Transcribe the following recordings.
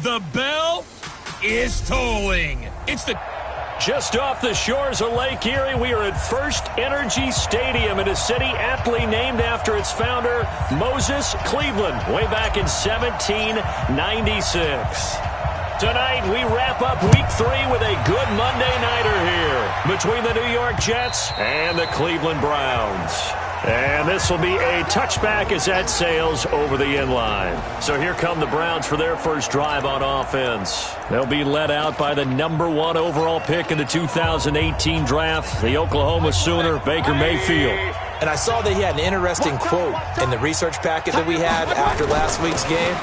The bell is tolling. It's the... Just off the shores of Lake Erie, we are at First Energy Stadium in a city aptly named after its founder, Moses Cleveland, way back in 1796. Tonight, we wrap up Week 3 with a good Monday nighter here between the New York Jets and the Cleveland Browns. And this will be a touchback as that sails over the inline. So here come the Browns for their first drive on offense. They'll be led out by the #1 overall pick in the 2018 draft, the Oklahoma Sooner, Baker Mayfield. And I saw that he had an interesting quote in the research packet that we had after last week's game.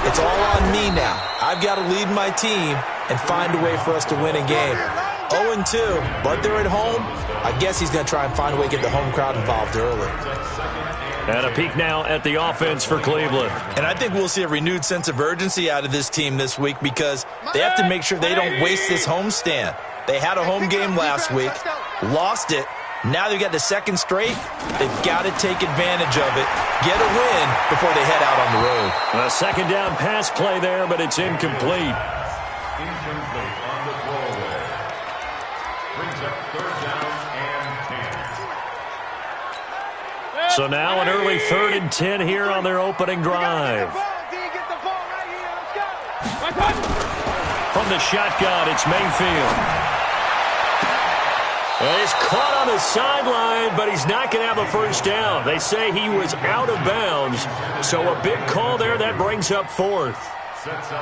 It's all on me now. I've got to lead my team and find a way for us to win a game. 0-2, but they're at home. I guess he's going to try and find a way to get the home crowd involved early. And a peek now at the offense for Cleveland. And I think we'll see a renewed sense of urgency out of this team this week because they have to make sure they don't waste this homestand. They had a home game last week, lost it. Now they've got the second straight. They've got to take advantage of it, get a win before they head out on the road. A second down pass play there, but it's incomplete. Incomplete on the throwaway. Brings up third down and 10. So now an early 3rd and 10 here on their opening drive. From the shotgun, it's Mayfield. He's caught on the sideline, but he's not going to have a first down. They say he was out of bounds, so a big call there that brings up 4th.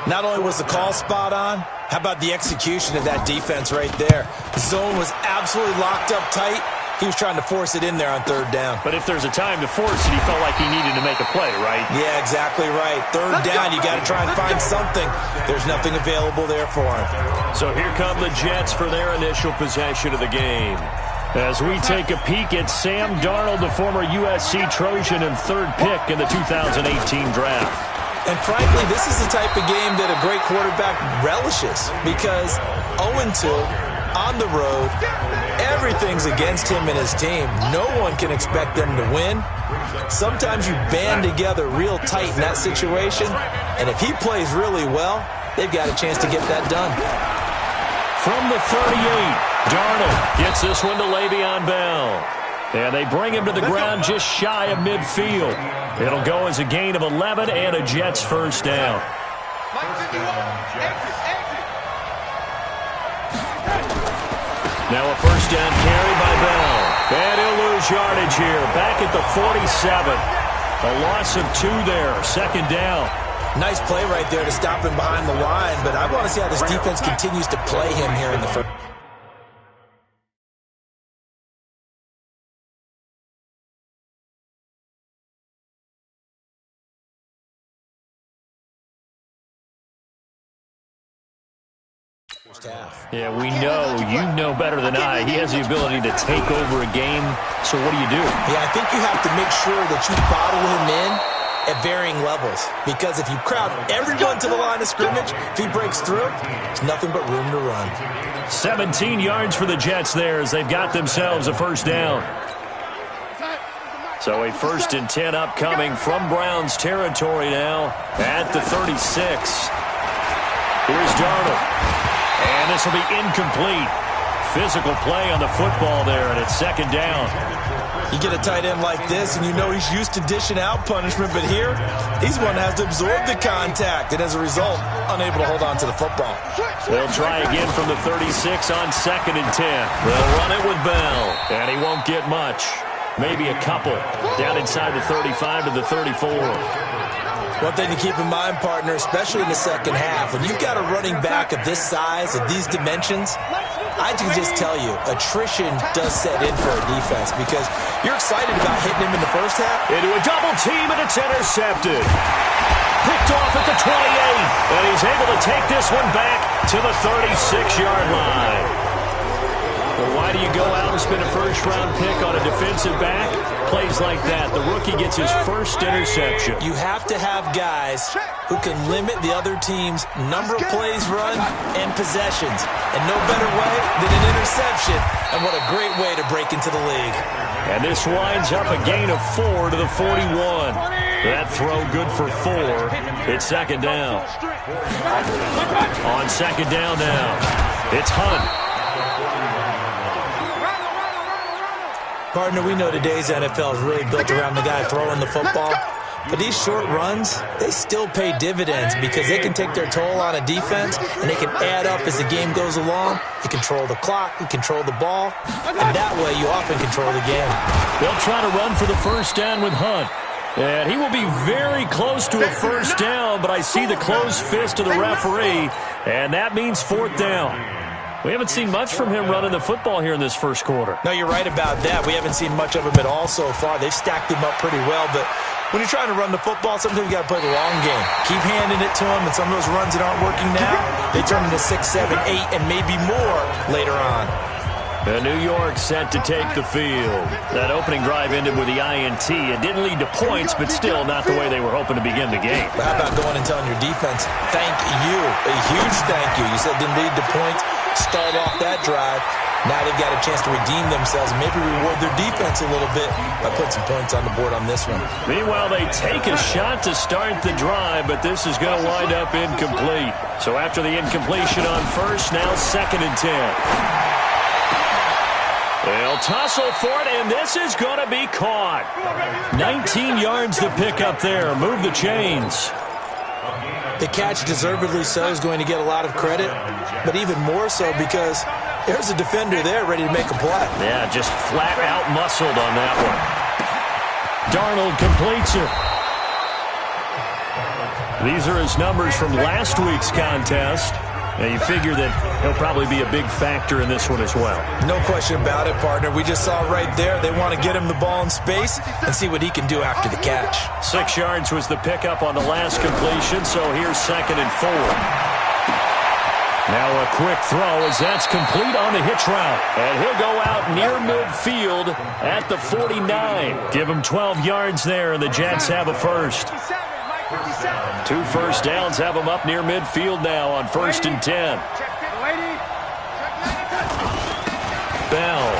Not only was the call spot on, how about the execution of that defense right there? The zone was absolutely locked up tight. He was trying to force it in there on 3rd down. But if there's a time to force it, he felt like he needed to make a play, right? Yeah, exactly right. 3rd down, you got to try and find something. There's nothing available there for him. So here come the Jets for their initial possession of the game. As we take a peek at Sam Darnold, the former USC Trojan and 3rd pick in the 2018 draft. And frankly, this is the type of game that a great quarterback relishes because 0-2 on the road, everything's against him and his team. No one can expect them to win. Sometimes you band together real tight in that situation, and if he plays really well, they've got a chance to get that done. From the 38, Darnold gets this one to Le'Veon Bell. And they bring him to the ground just shy of midfield. It'll go as a gain of 11 and a Jets first down. Now a first down carry by Bell. And he'll lose yardage here. Back at the 47. A loss of 2 there. 2nd down. Nice play right there to stop him behind the line, but I want to see how this defense continues to play him here in the first. Yeah, we know. You know better than I. He has the ability to take over a game. So what do you do? Yeah, I think you have to make sure that you bottle him in at varying levels. Because if you crowd everyone to the line of scrimmage, if he breaks through, there's nothing but room to run. 17 yards for the Jets there as they've got themselves a first down. So a 1st and 10 upcoming from Browns territory now at the 36. Here's Darnold. And this will be incomplete. Physical play on the football there, and it's 2nd down. You get a tight end like this, and you know he's used to dishing out punishment, but here, he's one that has to absorb the contact, and as a result, unable to hold on to the football. They'll try again from the 36 on 2nd and 10. They'll run it with Bell, and he won't get much. Maybe a couple down inside the 35 to the 34. One thing to keep in mind, partner, especially in the second half, when you've got a running back of this size, of these dimensions, I can just tell you, attrition does set in for a defense because you're excited about hitting him in the first half. Into a double team, and it's intercepted. Picked off at the 28, and he's able to take this one back to the 36-yard line. Well, why do you go out and spend a first-round pick on a defensive back? Plays like that. The rookie gets his first interception. You have to have guys who can limit the other team's number of plays run and possessions. And no better way than an interception. And what a great way to break into the league. And this winds up a gain of 4 to the 41. That throw good for 4. It's second down. On second down now, it's Hunt. Partner, we know today's NFL is really built around the guy throwing the football. But these short runs, they still pay dividends because they can take their toll on a defense and they can add up as the game goes along. You control the clock, you control the ball, and that way you often control the game. They'll try to run for the first down with Hunt. And he will be very close to a first down, but I see the closed fist of the referee, and that means fourth down. We haven't seen much from him running the football here in this first quarter. No, you're right about that. We haven't seen much of him at all so far. They've stacked him up pretty well, but when you're trying to run the football, sometimes you got to play the long game. Keep handing it to him, and some of those runs that aren't working now, they turn into 6, 7, 8, and maybe more later on. And New York set to take the field. That opening drive ended with the INT. It didn't lead to points, but still not the way they were hoping to begin the game. But how about going and telling your defense, thank you, a huge thank you. You said didn't lead to points, start off that drive. Now they've got a chance to redeem themselves and maybe reward their defense a little bit by putting some points on the board on this one. Meanwhile, they take a shot to start the drive, but this is going to wind up incomplete. So after the incompletion on first, now second and 10. They'll tussle for it, and this is going to be caught. 19 yards to pick up there. Move the chains. The catch, deservedly so, is going to get a lot of credit, but even more so because there's a defender there ready to make a play. Yeah, just flat out muscled on that one. Darnold completes it. These are his numbers from last week's contest. Now, you figure that he'll probably be a big factor in this one as well. No question about it, partner. We just saw right there they want to get him the ball in space and see what he can do after the catch. 6 yards was the pickup on the last completion, so here's second and 4. Now a quick throw as that's complete on the hitch route. And he'll go out near midfield at the 49. Give him 12 yards there, and the Jets have a first. 2 first downs have them up near midfield now on first and 10. Bell.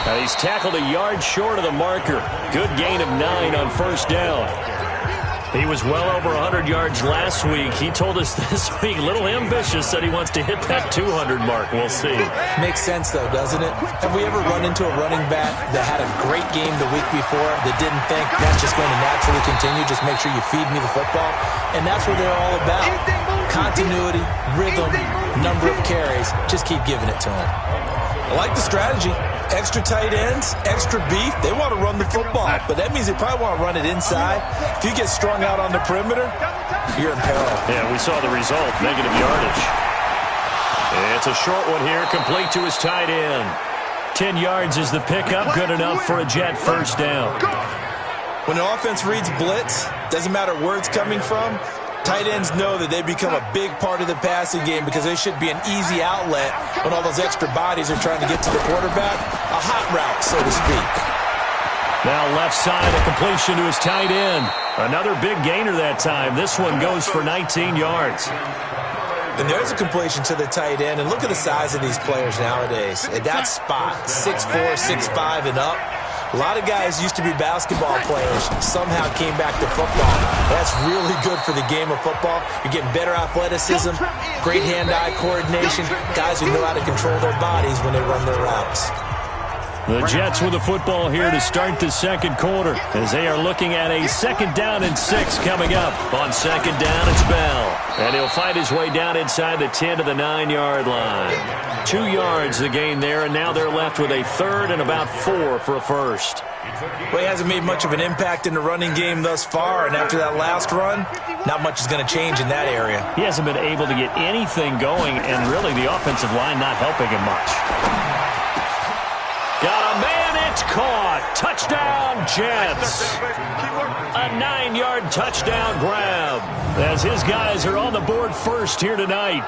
Now he's tackled a yard short of the marker. Good gain of 9 on first down. He was well over 100 yards last week. He told us this week, a little ambitious, said he wants to hit that 200 mark. We'll see. Makes sense, though, doesn't it? Have we ever run into a running back that had a great game the week before that didn't think that's just going to naturally continue? Just make sure you feed me the football. And that's what they're all about. Continuity, rhythm, number of carries. Just keep giving it to them. I like the strategy. Extra tight ends, extra beef. They want to run the football, but that means they probably want to run it inside. If you get strung out on the perimeter, you're in peril. Yeah, we saw the result, negative yardage. It's a short one here, complete to his tight end. 10 yards is the pickup, good enough for a Jet first down. When the offense reads blitz, doesn't matter where it's coming from, tight ends know that they become a big part of the passing game because they should be an easy outlet when all those extra bodies are trying to get to the quarterback. A hot route, so to speak. Now left side, a completion to his tight end. Another big gainer that time. This one goes for 19 yards. And there's a completion to the tight end. And look at the size of these players nowadays. At that spot, 6'4", 6'5", and up. A lot of guys used to be basketball players, somehow came back to football. That's really good for the game of football. You're getting better athleticism, great hand-eye coordination, guys who know how to control their bodies when they run their routes. The Jets with the football here to start the second quarter as they are looking at a second down and 6 coming up. On second down, it's Bell. And he'll find his way down inside the 10 to the 9-yard line. 2 yards the gain there, and now they're left with a third and about 4 for a first. Well, he hasn't made much of an impact in the running game thus far, and after that last run, not much is going to change in that area. He hasn't been able to get anything going, and really the offensive line not helping him much. Got a man, it's caught. Touchdown, Jets. A 9-yard touchdown grab as his guys are on the board first here tonight.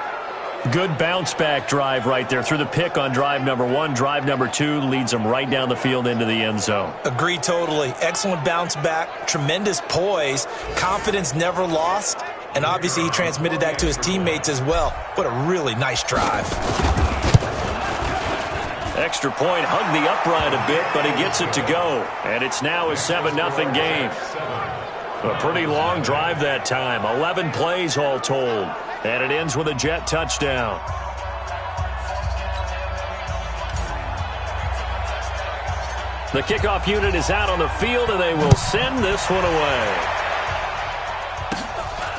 Good bounce-back drive right there through the pick on drive number 1. Drive number 2 leads them right down the field into the end zone. Agree totally. Excellent bounce back, tremendous poise, confidence never lost, and obviously he transmitted that to his teammates as well. What a really nice drive. Extra point hugged the upright a bit, but he gets it to go. And it's now a 7-0 game. A pretty long drive that time. 11 plays all told. And it ends with a Jet touchdown. The kickoff unit is out on the field, and they will send this one away.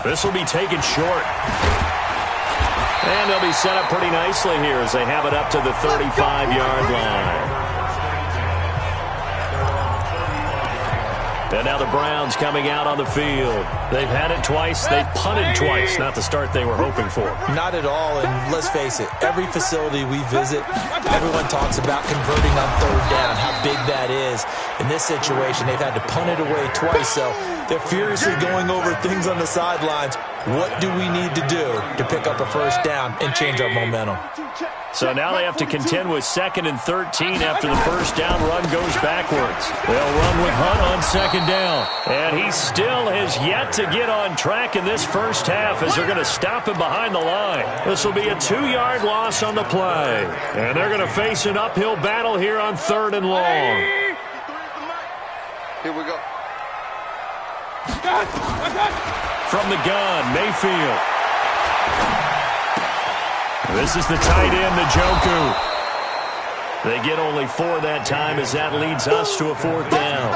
This will be taken short. And they'll be set up pretty nicely here as they have it up to the 35-yard line. And now the Browns coming out on the field. They've had it twice. They've punted twice. Not the start they were hoping for. Not at all, and let's face it, every facility we visit, everyone talks about converting on third down, how big that is. In this situation, they've had to punt it away twice, so they're furiously going over things on the sidelines. What do we need to do to pick up a first down and change our momentum? So now they have to contend with 2nd and 13 after the first down run goes backwards. They'll run with Hunt on 2nd down. And he still has yet to get on track in this first half as they're going to stop him behind the line. This will be a 2-yard loss on the play. And they're going to face an uphill battle here on 3rd and long. Here we go. From the gun, Mayfield. This is the tight end, Njoku. They get only 4 that time as that leads us to a 4th down.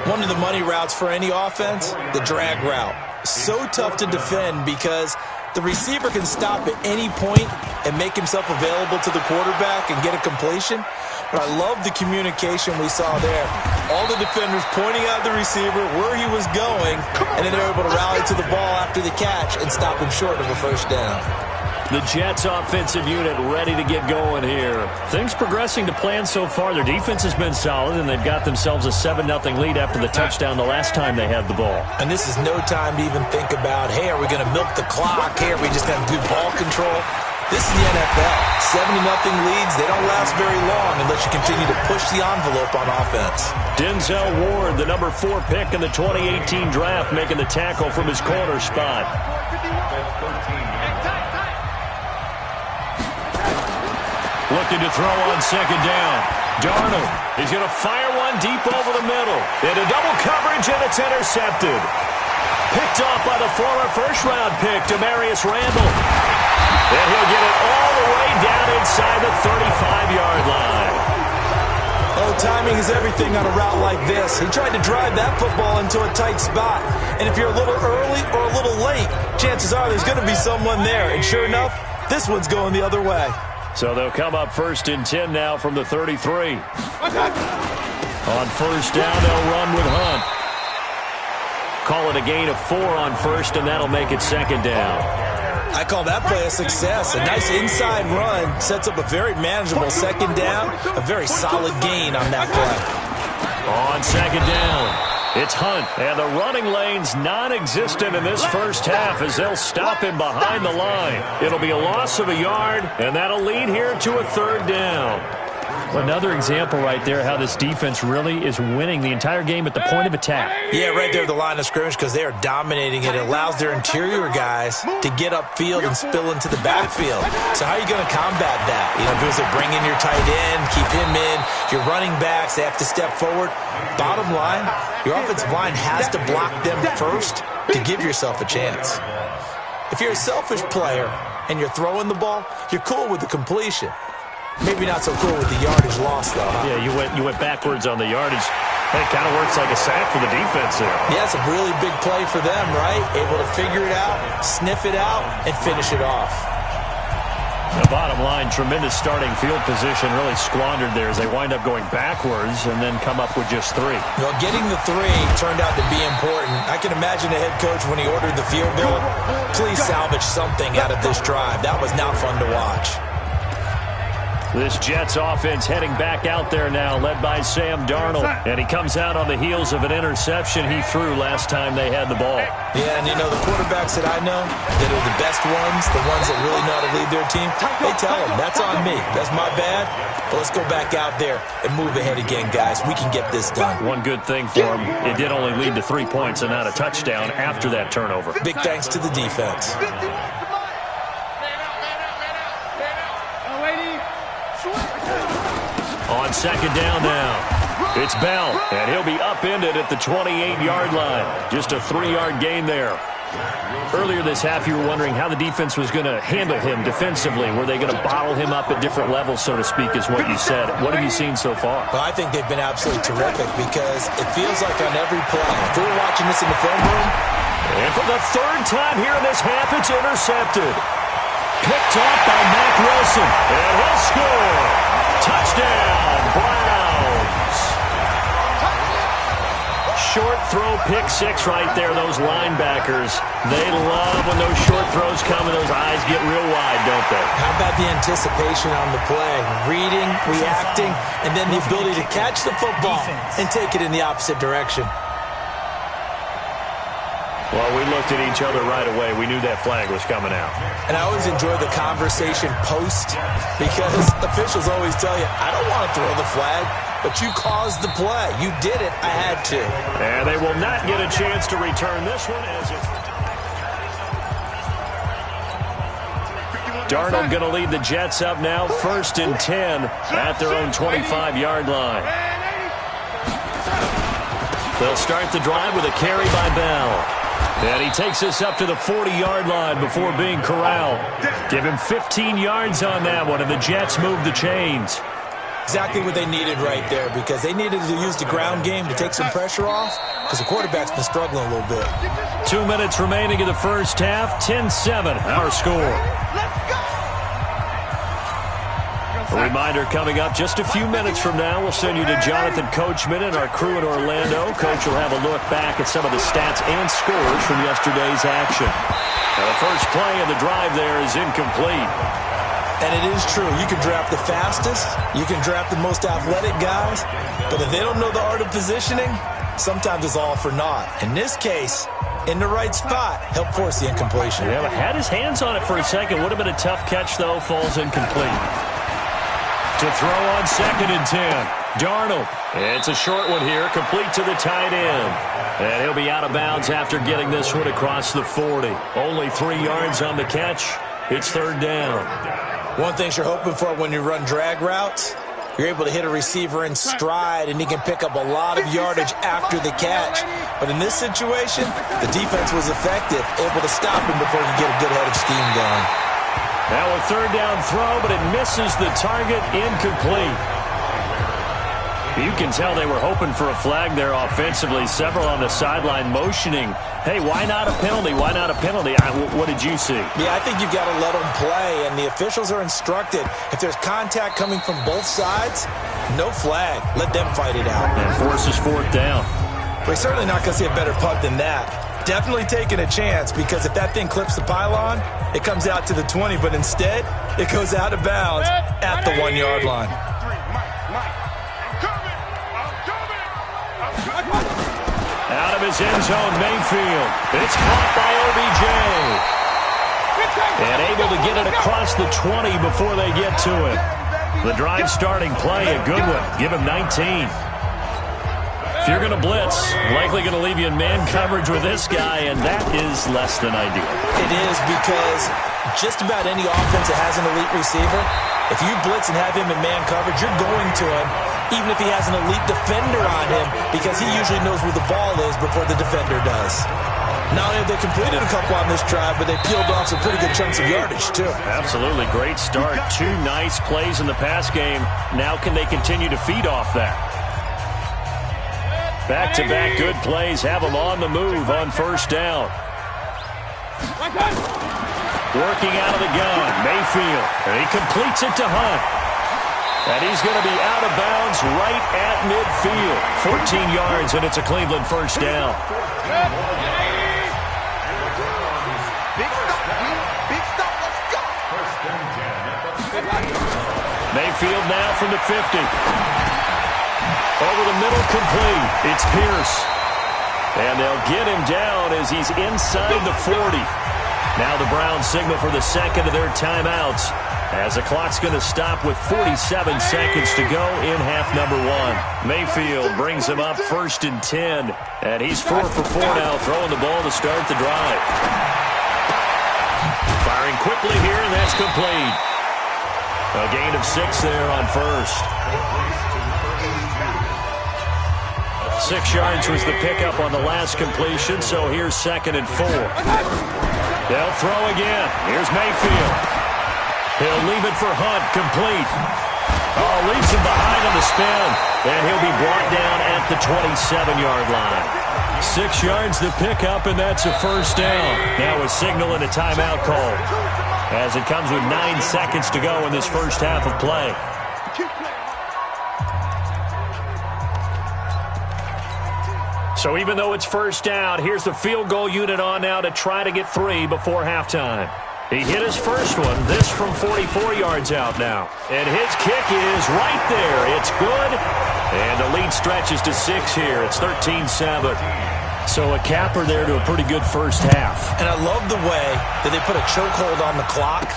One of the money routes for any offense, the drag route. So tough to defend because the receiver can stop at any point and make himself available to the quarterback and get a completion. But I love the communication we saw there. All the defenders pointing out the receiver, where he was going, and then they were able to rally to the ball after the catch and stop him short of a first down. The Jets offensive unit ready to get going here. Things progressing to plan so far. Their defense has been solid, and they've got themselves a 7-0 lead after the touchdown the last time they had the ball. And this is no time to even think about, hey, are we going to milk the clock? Hey, are we just going to do ball control? This is the NFL. 70-0 leads, they don't last very long unless you continue to push the envelope on offense. Denzel Ward, the number 4 pick in the 2018 draft, making the tackle from his corner spot. Looking to throw on 2nd down. Darnold, he's going to fire one deep over the middle. Into double coverage, and it's intercepted. Picked off by the former first-round pick, Demarius Randall. And he'll get it all the way down inside the 35-yard line. Oh, timing is everything on a route like this. He tried to drive that football into a tight spot. And if you're a little early or a little late, chances are there's going to be someone there. And sure enough, this one's going the other way. So they'll come up 1st and 10 now from the 33. On 1st down, they'll run with Hunt. Call it a gain of 4 on 1st, and that'll make it 2nd down. I call that play a success. A nice inside run sets up a very manageable 2nd down. A very solid gain on that play. On 2nd down, it's Hunt, and the running lane's non-existent in this first half as they'll stop him behind the line. It'll be a loss of a yard, and that'll lead here to a 3rd down. Another example right there how this defense really is winning the entire game at the point of attack. Yeah, right there at the line of scrimmage because they are dominating it. It allows their interior guys to get upfield and spill into the backfield. So how are you going to combat that? You know, because they bring in your tight end, keep him in. Your running backs, they have to step forward. Bottom line, your offensive line has to block them first to give yourself a chance. If you're a selfish player and you're throwing the ball, you're cool with the completion. Maybe not so cool with the yardage loss, though. Huh? Yeah, you went backwards on the yardage. It kind of works like a sack for the defense there. Yeah, it's a really big play for them, right? Able to figure it out, sniff it out, and finish it off. The bottom line, tremendous starting field position, really squandered there as they wind up going backwards and then come up with just 3. Well, getting the 3 turned out to be important. I can imagine the head coach when he ordered the field goal. Please salvage something out of this drive. That was not fun to watch. This Jets offense heading back out there now, led by Sam Darnold. And he comes out on the heels of an interception he threw last time they had the ball. Yeah, and you know, the quarterbacks that I know that are the best ones, the ones that really know how to lead their team, they tell them, that's on me. That's my bad. But let's go back out there and move ahead again, guys. We can get this done. One good thing for him, it did only lead to 3 points and not a touchdown after that turnover. Big thanks to the defense. On second down now, it's Bell, and he'll be upended at the 28-yard line. Just a 3-yard gain there. Earlier this half, you were wondering how the defense was going to handle him defensively. Were they going to bottle him up at different levels, so to speak, is what you said. What have you seen so far? Well, I think they've been absolutely terrific because it feels like on every play, if we were watching this in the film room. And for the third time here in this half, it's intercepted. Picked off by Mack Wilson, and he'll score. Touchdown, Browns. Short throw, pick six right there, those linebackers. They love when those short throws come and those eyes get real wide, don't they? How about the anticipation on the play? Reading, reacting, and then the ability to catch the football and take it in the opposite direction. Well, we looked at each other right away. We knew that flag was coming out. And I always enjoy the conversation post because officials always tell you, I don't want to throw the flag, but you caused the play. You did it. I had to. And they will not get a chance to return this one as it's... Darnold going to lead the Jets up now, 1st and 10 at their own 25-yard line. They'll start the drive with a carry by Bell. And he takes us up to the 40-yard line before being corralled. Give him 15 yards on that one, and the Jets move the chains. Exactly what they needed right there because they needed to use the ground game to take some pressure off because the quarterback's been struggling a little bit. 2 minutes remaining in the first half, 10-7, our score. A reminder coming up just a few minutes from now. We'll send you to Jonathan Coachman and our crew in Orlando. Coach will have a look back at some of the stats and scores from yesterday's action. Now the first play of the drive there is incomplete. And it is true. You can draft the fastest. You can draft the most athletic guys. But if they don't know the art of positioning, sometimes it's all for naught. In this case, in the right spot, help force the incompletion. Yeah, had his hands on it for a second. Would have been a tough catch, though. Falls incomplete. To throw on 2nd and 10. Darnold. It's a short one here, complete to the tight end. And he'll be out of bounds after getting this one across the 40. Only 3 yards on the catch. It's 3rd down. One thing you're hoping for when you run drag routes, you're able to hit a receiver in stride, and he can pick up a lot of yardage after the catch. But in this situation, the defense was effective, able to stop him before he could get a good head of steam going. Now a 3rd down throw, but it misses the target, incomplete. You can tell they were hoping for a flag there offensively. Several on the sideline motioning, hey, why not a penalty? Why not a penalty? What did you see? Yeah, I think you've got to let them play, and the officials are instructed. If there's contact coming from both sides, no flag. Let them fight it out. And forces 4th down. We're certainly not going to see a better punt than that. Definitely taking a chance because if that thing clips the pylon, it comes out to the 20, but instead, it goes out of bounds at the 1-yard line. Out of his end zone, Mayfield. It's caught by OBJ. And able to get it across the 20 before they get to it. The drive starting play, a good one. Give him 19. If you're going to blitz, likely going to leave you in man coverage with this guy, and that is less than ideal. It is because just about any offense that has an elite receiver, if you blitz and have him in man coverage, you're going to him, even if he has an elite defender on him, because he usually knows where the ball is before the defender does. Not only have they completed a couple on this drive, but they peeled off some pretty good chunks of yardage, too. Absolutely. Great start. 2 nice plays in the pass game. Now can they continue to feed off that? Back-to-back good plays have them on the move on 1st down. Working out of the gun, Mayfield. And he completes it to Hunt. And he's going to be out of bounds right at midfield. 14 yards, and it's a Cleveland 1st down. Mayfield now from the 50. Over the middle, complete. It's Pierce. And they'll get him down as he's inside the 40. Now the Browns signal for the second of their timeouts as the clock's going to stop with 47 seconds to go in half number 1. Mayfield brings him up 1st and 10. And he's 4 for 4 now, throwing the ball to start the drive. Firing quickly here, and that's complete. A gain of 6 there on first. 6 yards was the pickup on the last completion, so here's 2nd and 4. They'll throw again. Here's Mayfield. He'll leave it for Hunt, complete. Oh, leaves him behind on the spin, and he'll be brought down at the 27-yard line. 6 yards the pickup, and that's a first down. Now a signal and a timeout call, as it comes with 9 seconds to go in this first half of play. So even though it's first down, here's the field goal unit on now to try to get 3 before halftime. He hit his first one, this from 44 yards out now. And his kick is right there. It's good. And the lead stretches to 6 here. It's 13-7. So a capper there to a pretty good first half. And I love the way that they put a chokehold on the clock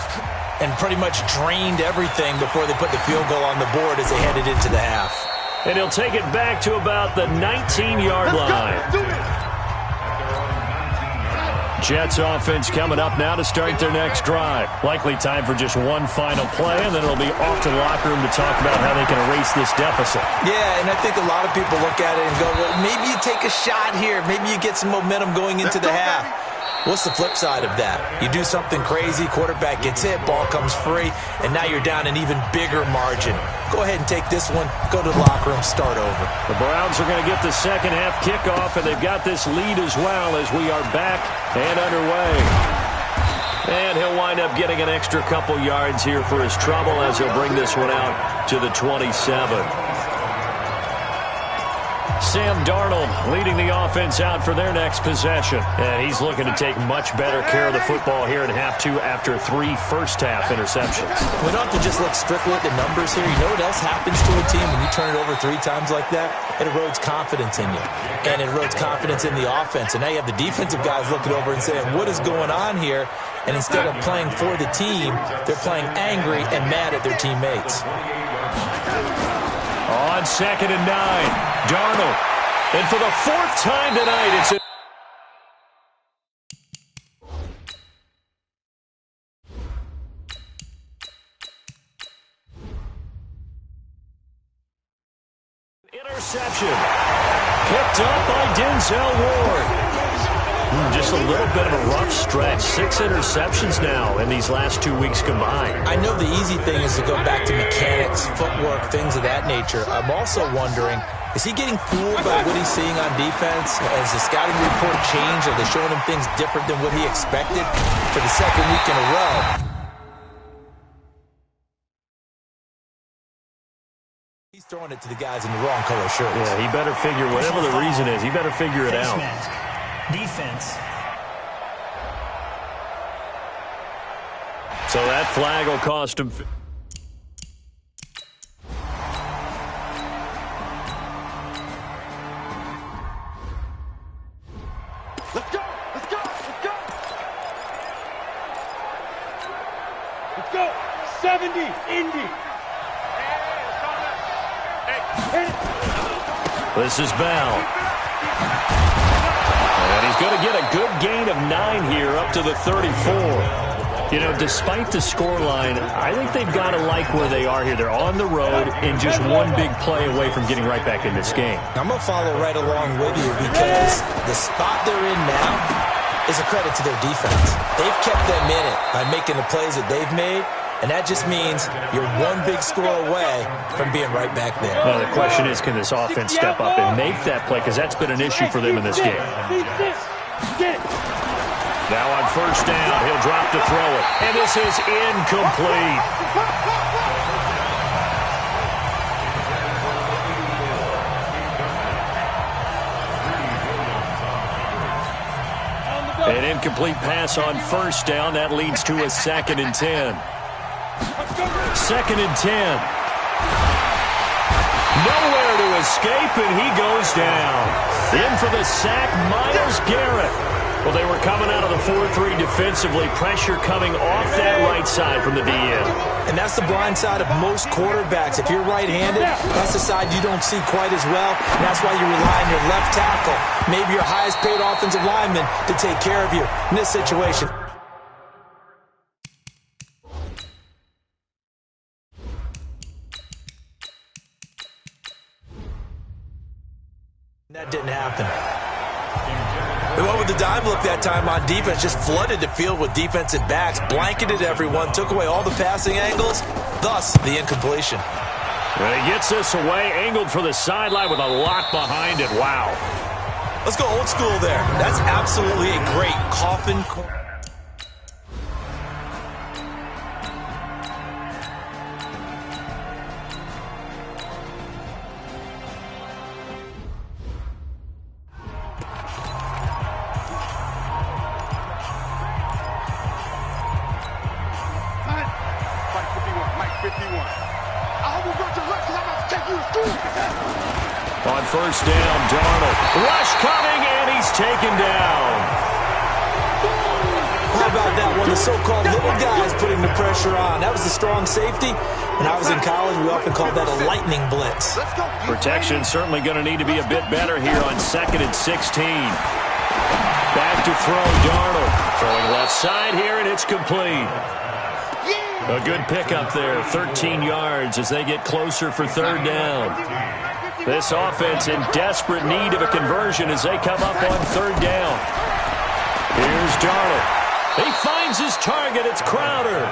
and pretty much drained everything before they put the field goal on the board as they headed into the half. And he'll take it back to about the 19-yard line. Jets offense coming up now to start their next drive. Likely time for just one final play, and then it'll be off to the locker room to talk about how they can erase this deficit. Yeah, and I think a lot of people look at it and go, well, maybe you take a shot here. Maybe you get some momentum going into the half. What's the flip side of that? You do something crazy, quarterback gets hit, ball comes free, and now you're down an even bigger margin. Go ahead and take this one, go to the locker room, start over. The Browns are going to get the second half kickoff, and they've got this lead as well as we are back and underway. And he'll wind up getting an extra couple yards here for his trouble as he'll bring this one out to the 27. Sam Darnold leading the offense out for their next possession. And he's looking to take much better care of the football here in half 2 after 3 first-half interceptions. We don't have to just look strictly at the numbers here. You know what else happens to a team when you turn it over 3 times like that? It erodes confidence in you. And it erodes confidence in the offense. And now you have the defensive guys looking over and saying, what is going on here? And instead of playing for the team, they're playing angry and mad at their teammates. On 2nd and 9. Darnold. And for the 4th time tonight, it's interception. Picked up by Denzel Ward. Just a little bit of a rough stretch. 6 interceptions now in these last 2 weeks combined. I know the easy thing is to go back to mechanics, footwork, things of that nature. I'm also wondering, is he getting fooled by what he's seeing on defense? Has the scouting report changed? Are they showing him things different than what he expected for the 2nd week in a row? He's throwing it to the guys in the wrong color shirts. Yeah, he better figure, whatever the reason is, he better figure it out. Defense. So that flag will cost him. Let's go! Let's go! Let's go! Let's go! 70, Indy! This is Bell. And he's going to get a good gain of 9 here up to the 34. You know, despite the scoreline, I think they've got to like where they are here. They're on the road and just one big play away from getting right back in this game. I'm going to follow right along with you because the spot they're in now is a credit to their defense. They've kept them in it by making the plays that they've made. And that just means you're one big score away from being right back there. Well, the question is, can this offense step up and make that play? Because that's been an issue for them in this game. Now on first down, he'll drop to throw it. And this is incomplete. An incomplete pass on first down. That leads to a 2nd and 10. 2nd and 10. Nowhere to escape, and he goes down. In for the sack, Myles Garrett. Well, they were coming out of the 4-3 defensively. Pressure coming off that right side from the DN. And that's the blind side of most quarterbacks. If you're right-handed, that's the side you don't see quite as well. And that's why you rely on your left tackle, maybe your highest-paid offensive lineman, to take care of you in this situation. playbook that time on defense just flooded the field with defensive backs, blanketed everyone, took away all the passing angles, thus the incompletion. And he gets this away, angled for the sideline with a lot behind it. Wow. Let's go old school there. That's absolutely a great coffin corner. On first down, Darnold. Rush coming, and he's taken down. How about that one? The so-called little guys putting the pressure on. That was a strong safety. When I was in college, we often called that a lightning blitz. Protection certainly going to need to be a bit better here on 2nd and 16. Back to throw, Darnold. Throwing left side here, and it's complete. A good pickup there, 13 yards as they get closer for 3rd down. This offense in desperate need of a conversion as they come up on 3rd down. Here's Darnold. He finds his target. It's Crowder.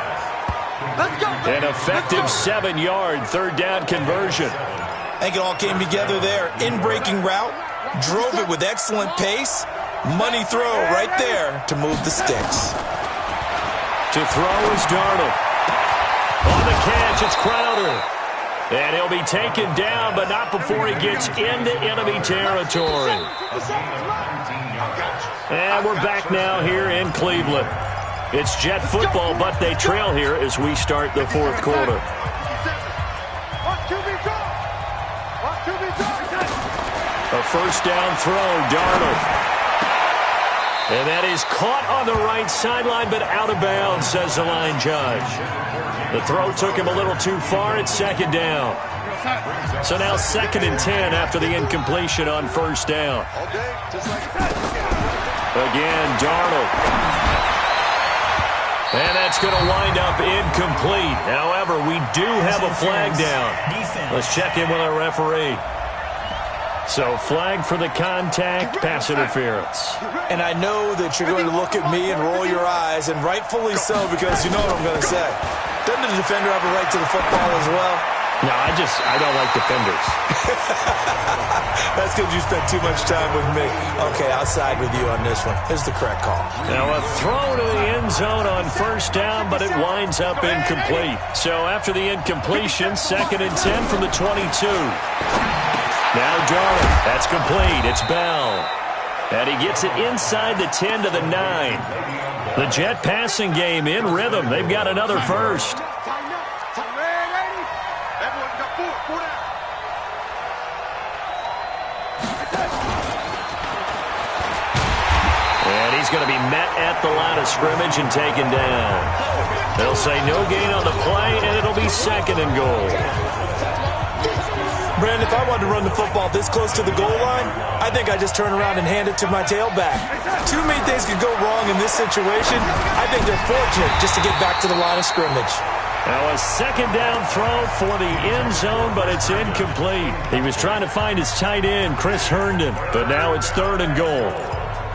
An effective 7-yard 3rd down conversion. I think it all came together there. In-breaking route, drove it with excellent pace. Money throw right there to move the sticks. To throw is Darnold. On the catch, it's Crowder. And he'll be taken down, but not before he gets into enemy territory. And we're back now here in Cleveland. It's Jet football, but they trail here as we start the 4th quarter. A first down throw, Darnold. And that is caught on the right sideline, but out of bounds, says the line judge. The throw took him a little too far. It's 2nd down. So now 2nd and 10 after the incompletion on first down. Again, Darnold. And that's going to wind up incomplete. However, we do have a flag down. Let's check in with our referee. So flag for the contact, pass interference. And I know that you're going to look at me and roll your eyes, and rightfully so, because you know what I'm going to say. Doesn't the defender have a right to the football as well? No, I don't like defenders. That's because you spent too much time with me. Okay, I'll side with you on this one. Here's the correct call. Now a throw to the end zone on first down, but it winds up incomplete. So after the incompletion, 2nd and 10 from the 22. Now Darnold, that's complete. It's Bell. And he gets it inside the 10 to the 9. The Jet passing game in rhythm. They've got another first. And he's going to be met at the line of scrimmage and taken down. They'll say no gain on the play, and it'll be 2nd and goal. Brandon, if I wanted to run the football this close to the goal line, I think I just turn around and hand it to my tailback. Too many things could go wrong in this situation. I think they're fortunate just to get back to the line of scrimmage. Now a 2nd down throw for the end zone, but it's incomplete. He was trying to find his tight end, Chris Herndon, but now it's 3rd and goal.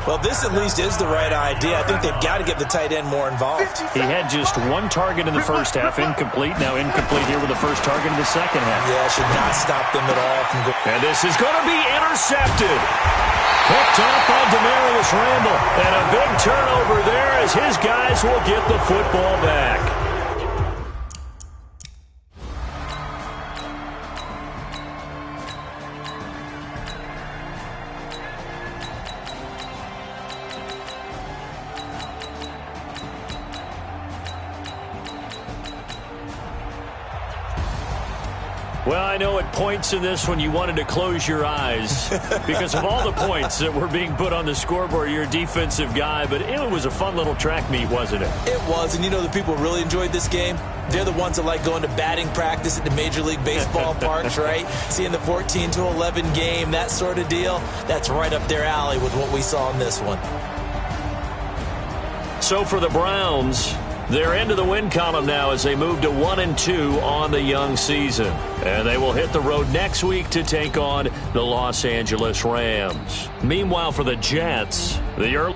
Well, this at least is the right idea. I think they've got to get the tight end more involved. He had just 1 target in the first half, incomplete. Now incomplete here with the first target in the second half. Yeah, should not stop them at all from going. And this is going to be intercepted. Picked up by Demarius Randall. And a big turnover there as his guys will get the football back. Well, I know at points in this one you wanted to close your eyes because of all the points that were being put on the scoreboard. You're a defensive guy, but it was a fun little track meet, wasn't it? It was, and you know the people who really enjoyed this game? They're the ones that like going to batting practice at the Major League Baseball parks, right? Seeing the 14-11 game, that sort of deal. That's right up their alley with what we saw in this one. So for the Browns, they're into the win column now as they move to 1-2 on the young season. And they will hit the road next week to take on the Los Angeles Rams. Meanwhile, for the Jets, the early